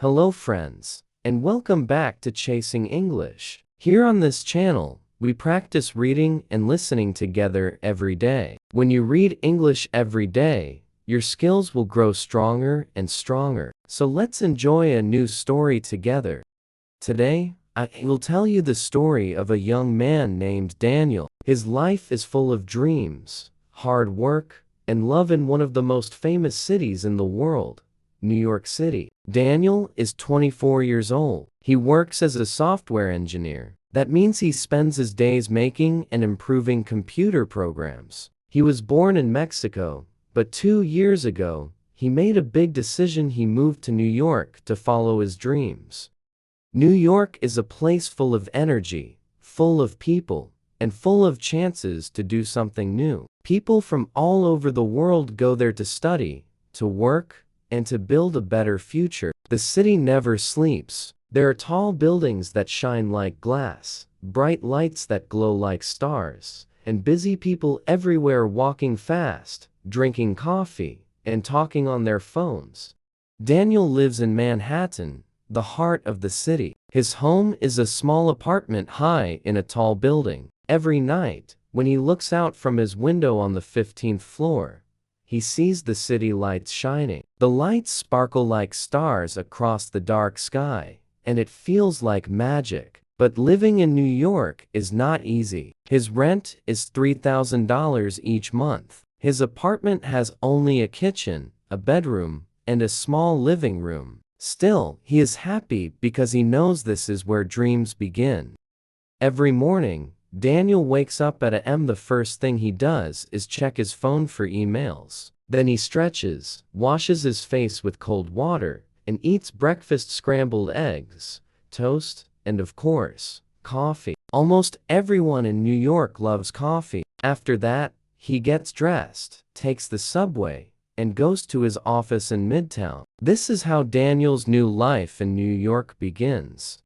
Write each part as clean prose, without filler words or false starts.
Hello friends, and welcome back to Chasing English. Here on this channel, we practice reading and listening together every day. When you read English every day, your skills will grow stronger and stronger. So let's enjoy a new story together. Today, I will tell you the story of a young man named Daniel. His life is full of dreams, hard work, and love in one of the most famous cities in the world, New York City. Daniel is 24 years old. He works as a software engineer. That means he spends his days making and improving computer programs. He was born in Mexico, but 2 years ago, he made a big decision. He moved to New York to follow his dreams. New York is a place full of energy, full of people, and full of chances to do something new. People from all over the world go there to study, to work, and to build a better future. The city never sleeps. There are tall buildings that shine like glass, bright lights that glow like stars, and busy people everywhere walking fast, drinking coffee, and talking on their phones. Daniel lives in Manhattan, the heart of the city. His home is a small apartment high in a tall building. Every night, when he looks out from his window on the 15th floor, he sees the city lights shining. The lights sparkle like stars across the dark sky, and it feels like magic. But living in New York is not easy. His rent is $3,000 each month. His apartment has only a kitchen, a bedroom, and a small living room. Still, he is happy because he knows this is where dreams begin. Every morning, Daniel wakes up at a.m. The first thing he does is check his phone for emails. Then he stretches, washes his face with cold water, and eats breakfast: scrambled eggs, toast, and of course, coffee. Almost everyone in New York loves coffee. After that, he gets dressed, takes the subway, and goes to his office in Midtown. This is how Daniel's new life in New York begins.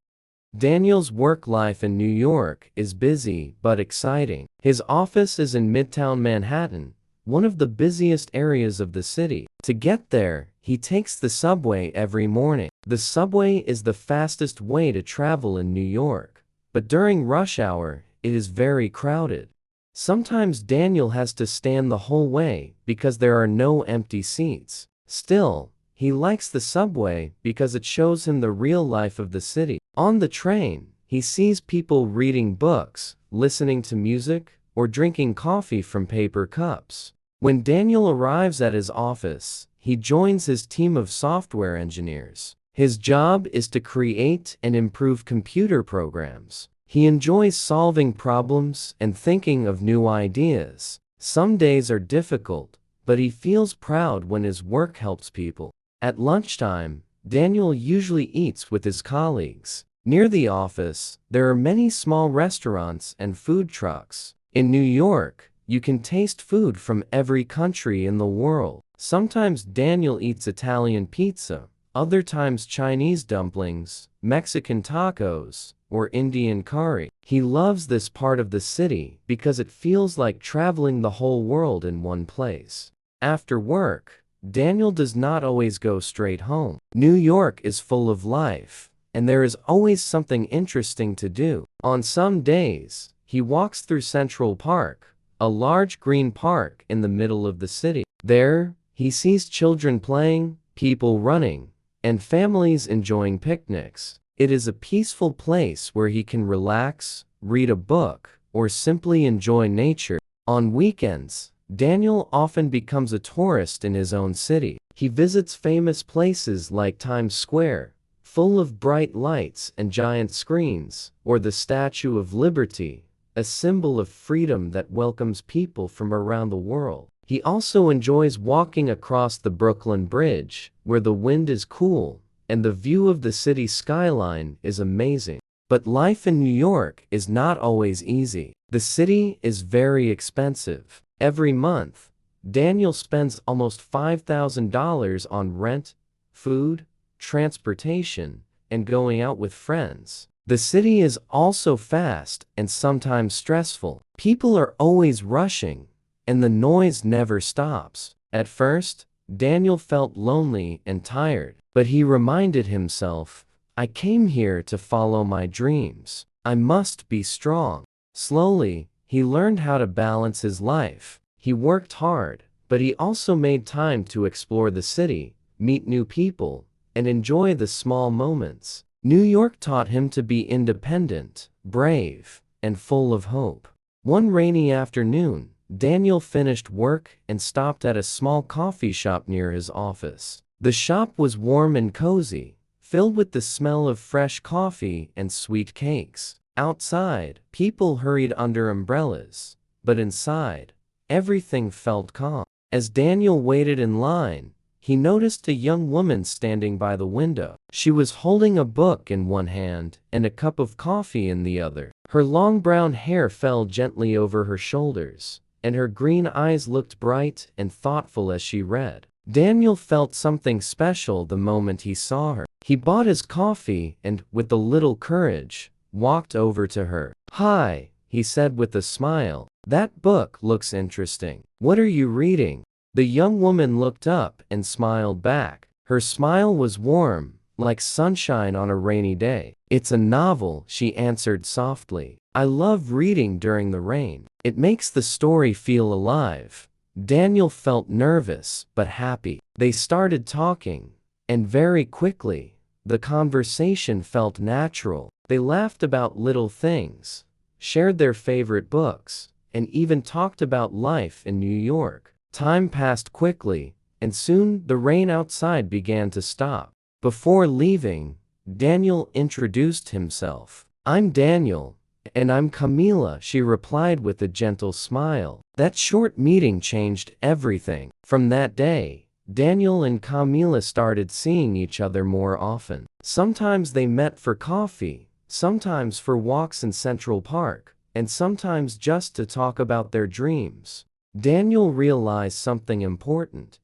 Daniel's work life in New York is busy but exciting. His office is in Midtown Manhattan, one of the busiest areas of the city. To get there, he takes the subway every morning. The subway is the fastest way to travel in New York, but during rush hour, it is very crowded. Sometimes Daniel has to stand the whole way because there are no empty seats. Still, he likes the subway because it shows him the real life of the city. On the train, he sees people reading books, listening to music, or drinking coffee from paper cups. When Daniel arrives at his office, he joins his team of software engineers. His job is to create and improve computer programs. He enjoys solving problems and thinking of new ideas. Some days are difficult, but he feels proud when his work helps people. At lunchtime, Daniel usually eats with his colleagues. Near the office, there are many small restaurants and food trucks. In New York, you can taste food from every country in the world. Sometimes Daniel eats Italian pizza, other times Chinese dumplings, Mexican tacos, or Indian curry. He loves this part of the city because it feels like traveling the whole world in one place. After work, Daniel does not always go straight home. New York is full of life, and there is always something interesting to do. On some days, he walks through Central Park, a large green park in the middle of the city. There, he sees children playing, people running, and families enjoying picnics. It is a peaceful place where he can relax, read a book, or simply enjoy nature. On weekends, Daniel often becomes a tourist in his own city. He visits famous places like Times Square, full of bright lights and giant screens, or the Statue of Liberty, a symbol of freedom that welcomes people from around the world. He also enjoys walking across the Brooklyn Bridge, where the wind is cool and the view of the city skyline is amazing. But life in New York is not always easy. The city is very expensive. Every month, Daniel spends almost $5,000 on rent, food, transportation, and going out with friends. The city is also fast and sometimes stressful. People are always rushing, and the noise never stops. At first, Daniel felt lonely and tired. But he reminded himself, I came here to follow my dreams. I must be strong. Slowly, he learned how to balance his life. He worked hard, but he also made time to explore the city, meet new people, and enjoy the small moments. New York taught him to be independent, brave, and full of hope. One rainy afternoon, Daniel finished work and stopped at a small coffee shop near his office. The shop was warm and cozy, filled with the smell of fresh coffee and sweet cakes. Outside, people hurried under umbrellas, but inside, everything felt calm. As Daniel waited in line, he noticed a young woman standing by the window. She was holding a book in one hand and a cup of coffee in the other. Her long brown hair fell gently over her shoulders, and her green eyes looked bright and thoughtful as she read. Daniel felt something special the moment he saw her. He bought his coffee and, with a little courage, walked over to her. "Hi," he said with a smile. "That book looks interesting. What are you reading?" The young woman looked up and smiled back. Her smile was warm, like sunshine on a rainy day. "It's a novel," she answered softly. "I love reading during the rain. It makes the story feel alive." Daniel felt nervous but happy. They started talking, and very quickly, the conversation felt natural. They laughed about little things, shared their favorite books, and even talked about life in New York. Time passed quickly, and soon the rain outside began to stop. Before leaving, Daniel introduced himself. "I'm Daniel, and I'm Camila," she replied with a gentle smile. That short meeting changed everything. From that day, Daniel and Camila started seeing each other more often. Sometimes they met for coffee, sometimes for walks in Central Park, and sometimes just to talk about their dreams. Daniel realized something important.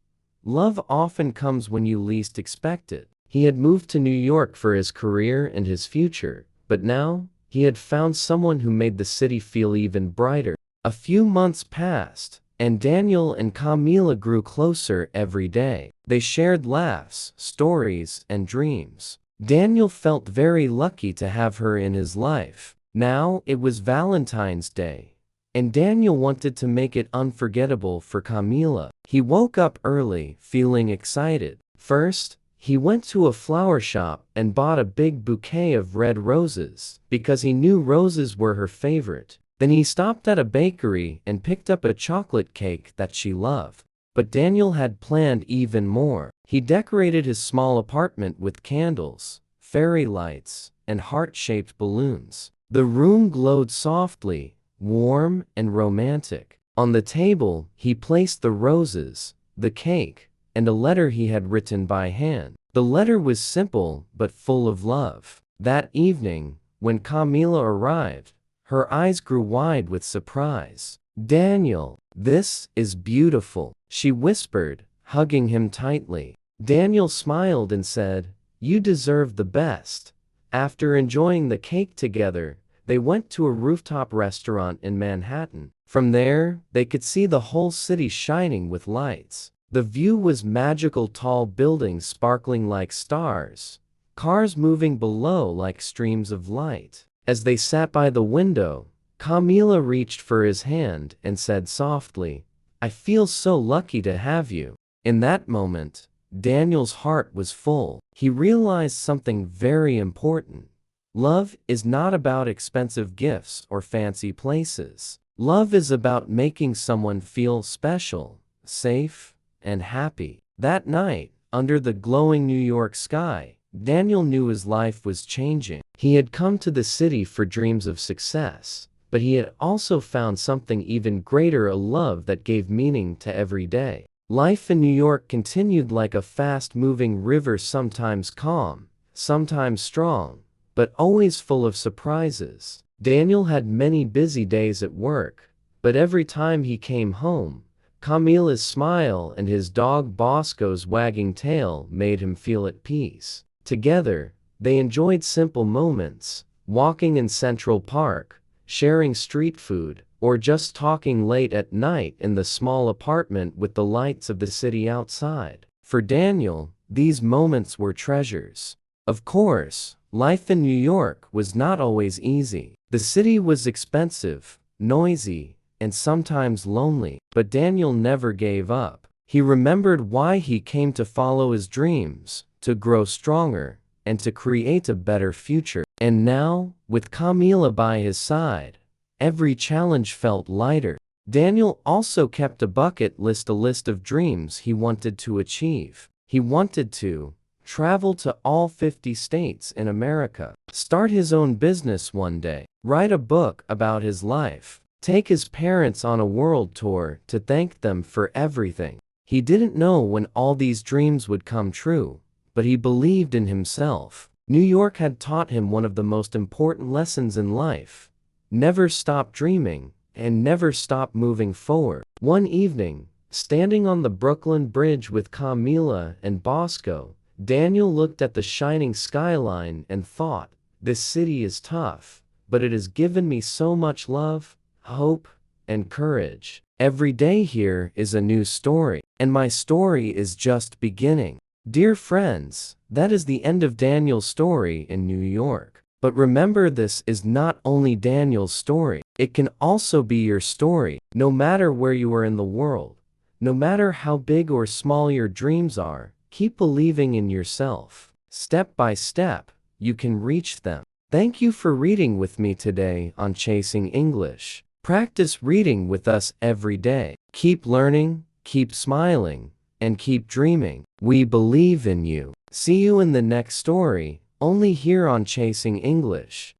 Love often comes when you least expect it. He had moved to New York for his career and his future, but now, he had found someone who made the city feel even brighter. A few months passed, and Daniel and Camila grew closer every day. They shared laughs, stories, and dreams. Daniel felt very lucky to have her in his life. Now it was Valentine's Day, and Daniel wanted to make it unforgettable for Camila. He woke up early, feeling excited. First, he went to a flower shop and bought a big bouquet of red roses, because he knew roses were her favorite. Then he stopped at a bakery and picked up a chocolate cake that she loved. But Daniel had planned even more. He decorated his small apartment with candles, fairy lights, and heart-shaped balloons. The room glowed softly, warm and romantic. On the table, he placed the roses, the cake, and a letter he had written by hand. The letter was simple but full of love. That evening, when Camila arrived, her eyes grew wide with surprise. "Daniel, this is beautiful," she whispered, hugging him tightly. Daniel smiled and said, "You deserve the best." After enjoying the cake together, they went to a rooftop restaurant in Manhattan. From there, they could see the whole city shining with lights. The view was magical, tall buildings sparkling like stars, cars moving below like streams of light. As they sat by the window, Camila reached for his hand and said softly, "I feel so lucky to have you." In that moment, Daniel's heart was full. He realized something very important. Love is not about expensive gifts or fancy places. Love is about making someone feel special, safe, and happy. That night, under the glowing New York sky, Daniel knew his life was changing. He had come to the city for dreams of success, but he had also found something even greater, a love that gave meaning to every day. Life in New York continued like a fast-moving river, sometimes calm, sometimes strong, but always full of surprises. Daniel had many busy days at work, but every time he came home, Camila's smile and his dog Bosco's wagging tail made him feel at peace. Together, they enjoyed simple moments, walking in Central Park, sharing street food, or just talking late at night in the small apartment with the lights of the city outside. For Daniel, these moments were treasures. Of course, life in New York was not always easy. The city was expensive, noisy, and sometimes lonely. But Daniel never gave up. He remembered why he came to follow his dreams, to grow stronger, and to create a better future. And now, with Camila by his side, every challenge felt lighter. Daniel also kept a bucket list, a list of dreams he wanted to achieve. He wanted to travel to all 50 states in America, start his own business one day, write a book about his life, take his parents on a world tour to thank them for everything. He didn't know when all these dreams would come true, but he believed in himself. New York had taught him one of the most important lessons in life: never stop dreaming, and never stop moving forward. One evening, standing on the Brooklyn Bridge with Camila and Bosco, Daniel looked at the shining skyline and thought, "This city is tough, but it has given me so much love, hope, and courage. Every day here is a new story, and my story is just beginning." Dear friends, that is the end of Daniel's story in New York. But remember, this is not only Daniel's story. It can also be your story. No matter where you are in the world, no matter how big or small your dreams are, keep believing in yourself. Step by step, you can reach them. Thank you for reading with me today on Chasing English. Practice reading with us every day. Keep learning, keep smiling, and keep dreaming. We believe in you. See you in the next story, only here on Chasing English.